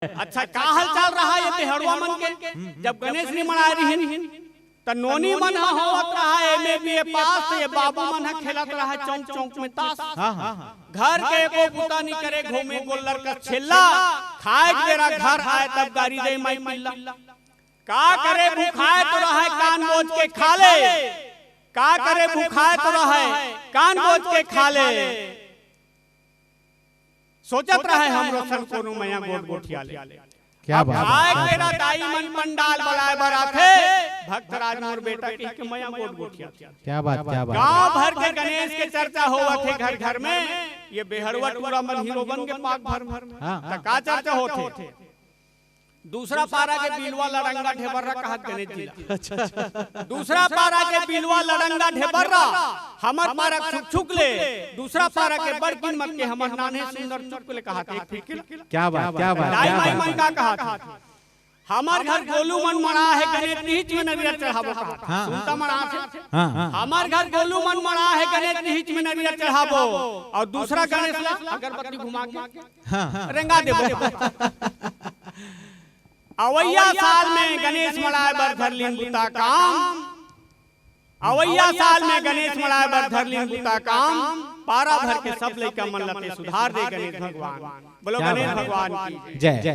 अच्छा का हाल चल रहा है ये बेहड़वा मन के जब गणेश ने मना रही त नोनी मन ह होत रहा है एमए बीए पास ये बाबू मन ह खेलत रहा चौक चौक में ताश। हां घर के एको बुता नहीं करे घूमे गोल्लर का छेल्ला खाए तेरा घर आए तब गाड़ी दे माई पिल्ला का करे भूखाए तो रहा है कान बोझ के खा ले का करे भूखाए तो रहा है कान बोझ के खा ले सोचत रहे हमरो सन कोनो मया गोट गोठिया ले क्या बात है तेरा दाई मन पंडाल बनाए बराथे भक्तराज मोर बेटा के मया गोट गोठिया क्या बात गांव भर के गणेश के चर्चा होवत है घर घर में ये बेहड़वा टूरा मन हीरो बन के पाक भर भर में त का चर्चा होथे दूसरा पारा के बिलवा लड़ंगा ढेबर्रा कहत गणेश जी दूसरा पारा के बिलवा लड़ंगा ढेबर्रा हमर पारा छुक ले दूसरा पारा के बड़किन मत के हमर नाने सुंदर चुक ले कहत एक फिकिर क्या बात दाई माई मन का कहत हमर घर गोलू मन मना है गणेश नीच में नरिया चढ़ाबो सुनता मना है हमर घर गोलू मन मना है गणेश नीच में नरिया चढ़ाबो और दूसरा गणेश ला अगरबत्ती घुमा के रेंगा देबो अवैया साल में गणेश मड़ाए बर धर लीन बुता काम अवैया साल में गणेश मड़ाए बर धर लीन बुता काम पारा भर के सब लइका मन लते सुधार दे गणेश भगवान बोलो गणेश भगवान की जय।